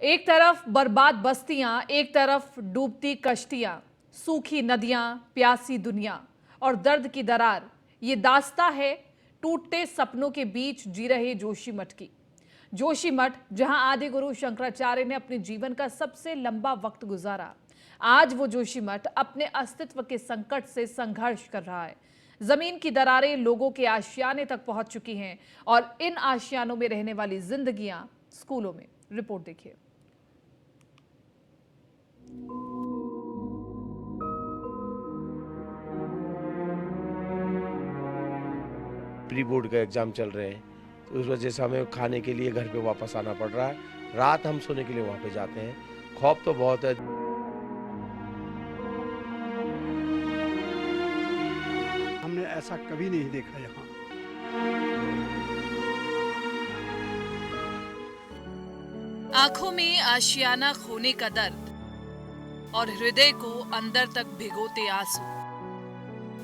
एक तरफ बर्बाद बस्तियां, एक तरफ डूबती कश्तियां, सूखी नदियां, प्यासी दुनिया और दर्द की दरार। ये दास्तां है टूटते सपनों के बीच जी रहे जोशीमठ की। जोशीमठ, जहां आदि गुरु शंकराचार्य ने अपने जीवन का सबसे लंबा वक्त गुजारा, आज वो जोशीमठ अपने अस्तित्व के संकट से संघर्ष कर रहा है। जमीन की दरारें लोगों के आशियाने तक पहुंच चुकी हैं और इन आशियानों में रहने वाली जिंदगियां स्कूलों में। रिपोर्ट देखिए। प्री बोर्ड का एग्ज़ाम चल रहे हैं, तो उस वजह से हमें खाने के लिए घर पे वापस आना पड़ रहा है। रात हम सोने के लिए वहाँ पे जाते हैं। खौफ तो बहुत है। हमने ऐसा कभी नहीं देखा यहाँ। आंखों में आशियाना खोने का दर्द और हृदय को अंदर तक भिगोते आंसू।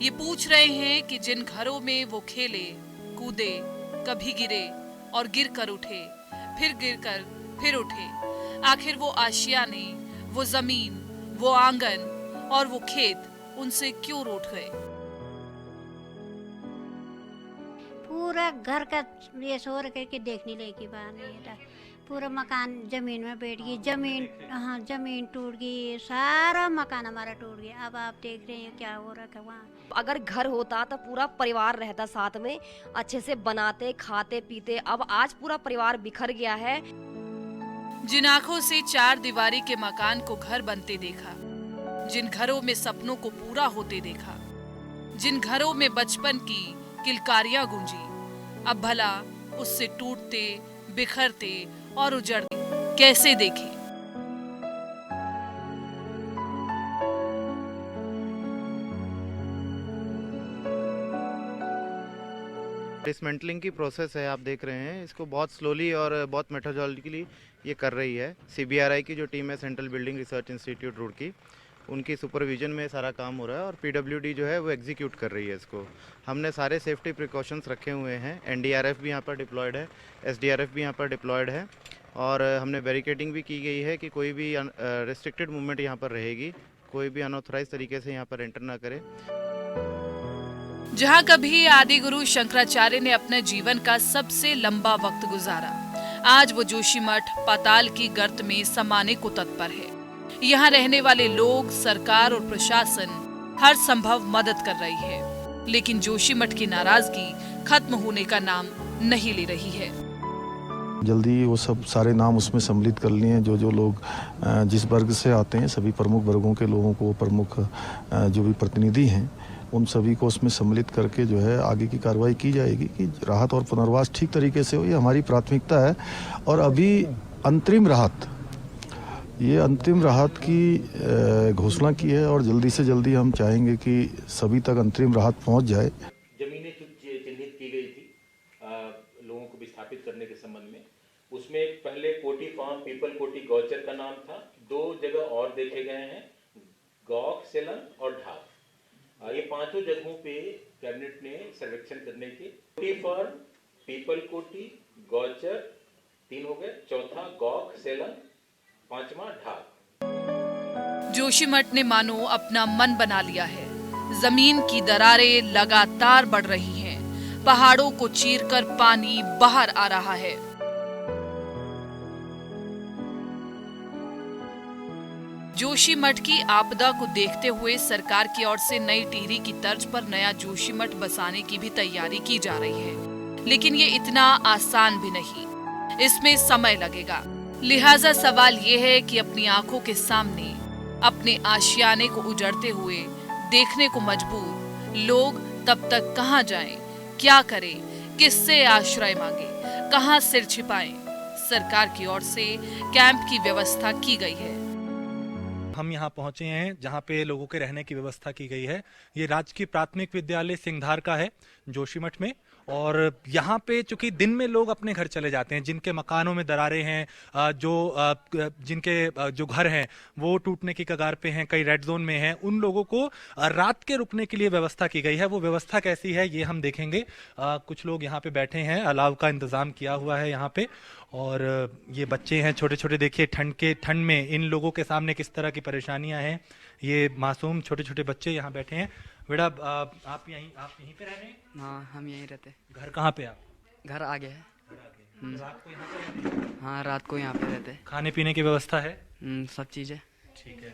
ये पूछ रहे हैं कि जिन घरों में वो खेले कूदे, कभी गिरे और गिर कर उठे, फिर गिर कर फिर उठे, आखिर वो आशियाने, वो जमीन, वो आंगन और वो खेत उनसे क्यों रूठ गए। पूरा घर का ये सोर करके देखने लायक बात नहीं था। पूरा मकान जमीन में बैठ गई, जमीन टूट गई, सारा मकान हमारा टूट गया। अब आप देख रहे हैं क्या हो रहा है वहाँ। अगर घर होता तो पूरा परिवार रहता साथ में, अच्छे से बनाते खाते पीते। अब आज पूरा परिवार बिखर गया है। जिन आंखों से चार दीवारी के मकान को घर बनते देखा, जिन घरों में सपनों को पूरा होते देखा, जिन घरों में बचपन की किलकारियां गूंजी, अब भला उससे टूटते, बिखरते और उजड़ते कैसे देखें। डिसमेंटलिंग की प्रोसेस है, आप देख रहे हैं इसको बहुत स्लोली और बहुत मेथोडोलॉजिकली ये कर रही है। CBRI की जो टीम है, central building research institute Roorkee, उनकी सुपरविजन में सारा काम हो रहा है और PWD जो है वो एग्जीक्यूट कर रही है इसको। हमने सारे सेफ्टी प्रिकॉशंस रखे हुए हैं। NDRF भी यहाँ पर डिप्लॉयड है, SDRF भी यहाँ पर डिप्लॉयड है और हमने बैरिकेडिंग भी की गई है कि कोई भी रिस्ट्रिक्टेड मूवमेंट यहाँ पर रहेगी, कोई भी अनऑथराइज तरीके से यहाँ पर एंटर ना करे। जहां कभी आदि गुरु शंकराचार्य ने अपने जीवन का सबसे लंबा वक्त गुजारा, आज वो जोशीमठ पाताल की गर्त में समाने को तत्पर है। यहाँ रहने वाले लोग, सरकार और प्रशासन हर संभव मदद कर रही है, लेकिन जोशीमठ की नाराजगी खत्म होने का नाम नहीं ले रही है। जल्दी वो सब सारे नाम उसमें सम्मिलित कर लिए हैं। जो लोग जिस वर्ग से आते हैं, सभी प्रमुख वर्गों के लोगों को, प्रमुख जो भी प्रतिनिधि हैं, उन सभी को उसमें सम्मिलित करके जो है आगे की कार्रवाई की जाएगी कि राहत और पुनर्वास ठीक तरीके से हो। ये हमारी प्राथमिकता है। और अभी अंतरिम राहत की घोषणा की है और जल्दी से जल्दी हम चाहेंगे कि सभी तक अंतरिम राहत पहुंच जाए। जमीनें चिन्हित की गई थी लोगों को विस्थापित करने के संबंध में। उसमें पहले कोटी फार्म, पीपल कोटी गौचर का नाम था। 2 जगह और देखे गए हैं, गौख, सेलन और ढाक। ये 5 जगहों पे कैबिनेट ने सर्वेक्षण करने के। कोटी फार्म, पीपल कोटी, गौचर 3 हो गए, चौथा गौख, सेलन, 5वां ढाक। जोशीमठ ने मानो अपना मन बना लिया है। जमीन की दरारें लगातार बढ़ रही हैं, पहाड़ों को चीरकर पानी बाहर आ रहा है। जोशीमठ की आपदा को देखते हुए सरकार की ओर से नई टिहरी की तर्ज पर नया जोशीमठ बसाने की भी तैयारी की जा रही है, लेकिन ये इतना आसान भी नहीं, इसमें समय लगेगा। लिहाजा सवाल ये है कि अपनी आंखों के सामने अपने आशियाने को उजड़ते हुए देखने को मजबूर लोग तब तक कहां जाएं, क्या करें, किससे आश्रय मांगे, कहां सिर छिपाएं। सरकार की ओर से कैंप की व्यवस्था की गई है। हम यहाँ पहुंचे हैं जहाँ पे लोगों के रहने की व्यवस्था की गई है। ये राजकीय प्राथमिक विद्यालय सिंघधार का है जोशीमठ में, और यहाँ पे चूंकि दिन में लोग अपने घर चले जाते हैं, जिनके मकानों में दरारें हैं, जिनके जो घर हैं वो टूटने की कगार पे हैं, कई रेड जोन में हैं, उन लोगों को रात के रुकने के लिए व्यवस्था की गई है। वो व्यवस्था कैसी है ये हम देखेंगे। कुछ लोग यहाँ पे बैठे हैं, अलाव का इंतजाम किया हुआ है यहाँ पे, और ये बच्चे हैं छोटे छोटे। देखिए ठंड में इन लोगों के सामने किस तरह की परेशानियां हैं। ये मासूम छोटे छोटे बच्चे यहाँ बैठे हैं। बेटा आप यहीं पे रह रहे हैं? हाँ, हम यहीं रहते हैं। घर कहाँ पे आप? घर आगे है। रात को यहाँ पे रहते हैं? हाँ, रात को यहाँ पे रहते हैं। खाने पीने की व्यवस्था है? सब चीज़ है। ठीक है।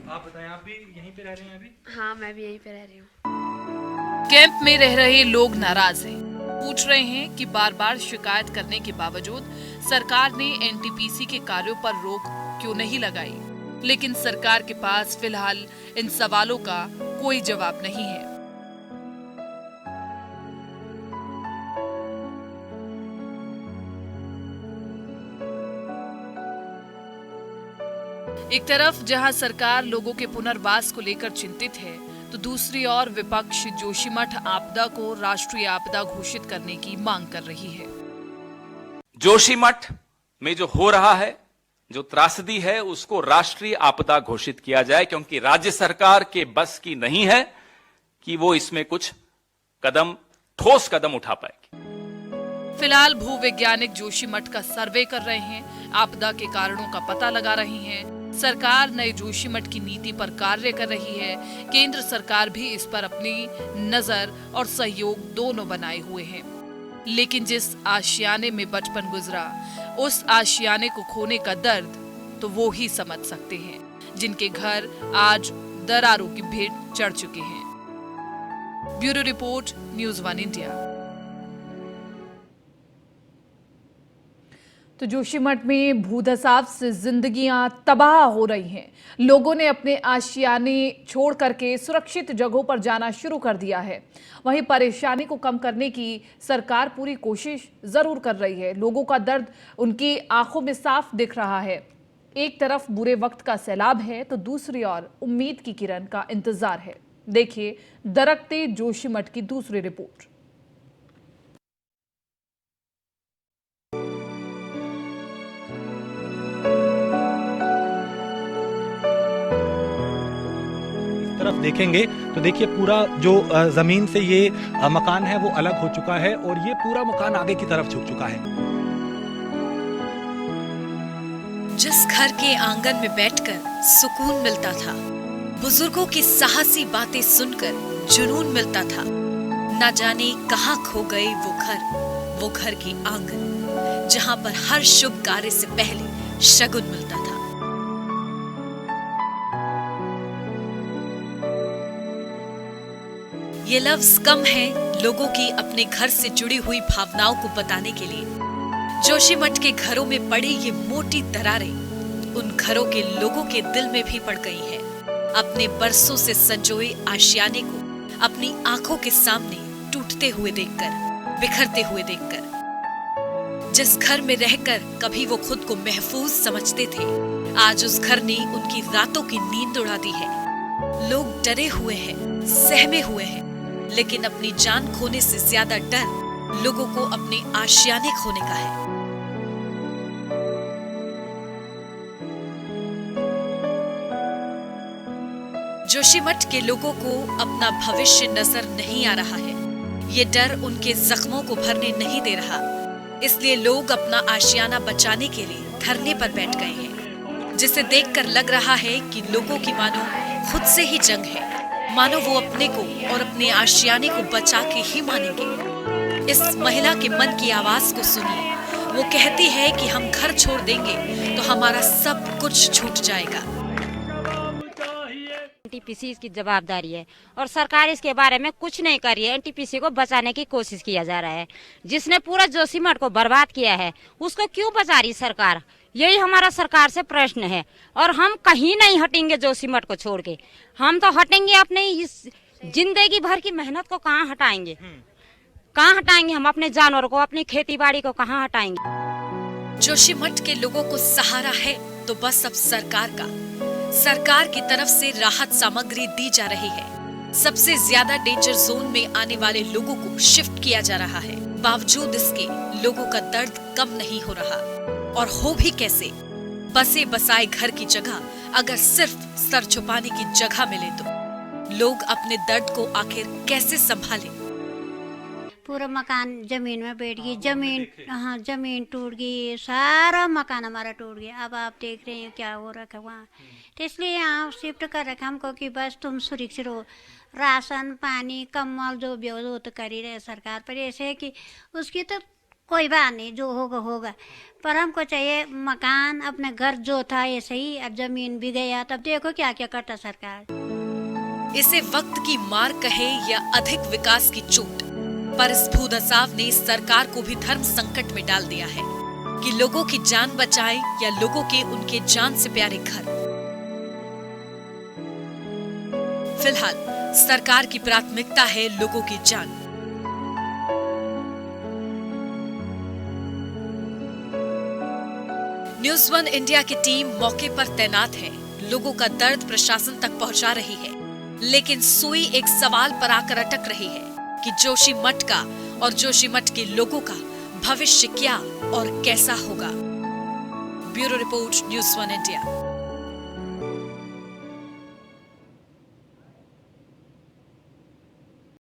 आप बताएं, आप भी यहीं पे रह रहे हैं अभी? हाँ, मैं भी यहीं पे रह रही हूँ। कैंप में रह रहे लोग नाराज हैं। पूछ रहे हैं कि बार बार शिकायत करने के बावजूद सरकार ने एनटीपीसी के कार्यों पर रोक क्यों नहीं लगाई। लेकिन सरकार के पास फिलहाल इन सवालों का कोई जवाब नहीं है। एक तरफ जहां सरकार लोगों के पुनर्वास को लेकर चिंतित है, तो दूसरी ओर विपक्ष जोशीमठ आपदा को राष्ट्रीय आपदा घोषित करने की मांग कर रही है। जोशीमठ में जो हो रहा है, जो त्रासदी है, उसको राष्ट्रीय आपदा घोषित किया जाए, क्योंकि राज्य सरकार के बस की नहीं है कि वो इसमें कुछ ठोस कदम उठा पाएगी। फिलहाल भूवैज्ञानिक जोशीमठ का सर्वे कर रहे हैं, आपदा के कारणों का पता लगा रही हैं। सरकार नए जोशीमठ की नीति पर कार्य कर रही है। केंद्र सरकार भी इस पर अपनी नजर और सहयोग दोनों बनाए हुए हैं। लेकिन जिस आशियाने में बचपन गुजरा, उस आशियाने को खोने का दर्द तो वो ही समझ सकते हैं, जिनके घर आज दरारों की भेंट चढ़ चुके हैं। Bureau report, news 1 India. तो जोशीमठ में भूधसाव से जिंदगियां तबाह हो रही हैं। लोगों ने अपने आशियाने छोड़ करके सुरक्षित जगहों पर जाना शुरू कर दिया है। वहीं परेशानी को कम करने की सरकार पूरी कोशिश जरूर कर रही है। लोगों का दर्द उनकी आंखों में साफ दिख रहा है। एक तरफ बुरे वक्त का सैलाब है, तो दूसरी ओर उम्मीद की किरण का इंतजार है। देखिए दरकते जोशीमठ की दूसरी रिपोर्ट। तरफ देखेंगे तो देखिए पूरा जो जमीन से ये मकान है वो अलग हो चुका है, और ये पूरा मकान आगे की तरफ झुक चुका है। जिस घर के आंगन में बैठकर सुकून मिलता था, बुजुर्गों की साहसी बातें सुनकर जुनून मिलता था, न जाने कहां खो गए वो घर की आंगन, जहां पर हर शुभ कार्य से पहले शगुन मिलता था। ये लफ्ज कम है लोगों की अपने घर से जुड़ी हुई भावनाओं को बताने के लिए। जोशीमठ के घरों में पड़ी ये मोटी दरारें उन घरों के लोगों के दिल में भी पड़ गई हैं। अपने बरसों से संजोए आशियाने को अपनी आंखों के सामने टूटते हुए देखकर, बिखरते हुए देखकर, जिस घर में रहकर कभी वो खुद को महफूज समझते थे, आज उस घर ने उनकी रातों की नींद उड़ा दी है। लोग डरे हुए हैं, सहमे हुए हैं, लेकिन अपनी जान खोने से ज्यादा डर लोगों को अपने आशियाने खोने का है। जोशीमठ के लोगों को अपना भविष्य नजर नहीं आ रहा है। ये डर उनके जख्मों को भरने नहीं दे रहा, इसलिए लोग अपना आशियाना बचाने के लिए धरने पर बैठ गए हैं, जिसे देखकर लग रहा है कि लोगों की मानो खुद से ही जंग है, मानो वो अपने को और अपने आशियाने को बचा के ही मानेंगे। इस महिला के मन की आवाज को सुनिए। वो कहती है कि हम घर छोड़ देंगे तो हमारा सब कुछ छूट जाएगा। एनटीपीसी इसकी जवाबदारी है और सरकार इसके बारे में कुछ नहीं कर रही है। एनटीपीसी को बचाने की कोशिश किया जा रहा है। जिसने पूरा जोशीमठ को बर्बाद किया है उसको क्यों बचा रही सरकार, यही हमारा सरकार से प्रश्न है। और हम कहीं नहीं हटेंगे जोशीमठ को छोड़ के। हम तो हटेंगे अपने इस जिंदगी भर की मेहनत को कहाँ हटाएंगे, कहाँ हटाएंगे हम अपने जानवरों को, अपनी खेती बाड़ी को कहाँ हटाएंगे। जोशीमठ के लोगों को सहारा है तो बस अब सरकार का। सरकार की तरफ से राहत सामग्री दी जा रही है, सबसे ज्यादा डेंजर जोन में आने वाले लोगों को शिफ्ट किया जा रहा है। बावजूद इसके लोगों का दर्द कम नहीं हो रहा। और हो भी कैसे? बसे बसाए घर की जगह अगर सिर्फ सर छुपाने की जगह मिले तो लोग अपने दर्द को आखिर कैसे संभालें? पूरा मकान जमीन में बैठ गई, जमीन टूट गई, सारा मकान हमारा टूट गया। अब आप देख रहे हैं क्या हो रखा वहाँ। तो इसलिए यहाँ शिफ्ट कर रखा हमको कि बस तुम सुरक्षित रहो। राशन पानी कम्बल जो भी हो तो कर ही रहे सरकार, पर ऐसे है कि उसकी तो कोई बात नहीं, जो होगा होगा। पर हमको चाहिए मकान, अपने घर जो था ऐसे ही, अब जमीन भी गया। तब देखो क्या क्या करता सरकार। इसे वक्त की मार कहे या अधिक विकास की चोट, पर इस भूदसाव ने सरकार को भी धर्म संकट में डाल दिया है कि लोगों की जान बचाएं या लोगों के उनके जान से प्यारे घर। फिलहाल सरकार की प्राथमिकता है लोगों की जान। न्यूज़ 1 इंडिया की टीम मौके पर तैनात है, लोगों का दर्द प्रशासन तक पहुंचा रही है, लेकिन सुई एक सवाल पर आकर अटक रही है कि जोशीमठ का और जोशीमठ के लोगों का भविष्य क्या और कैसा होगा। Bureau report, news 1 India.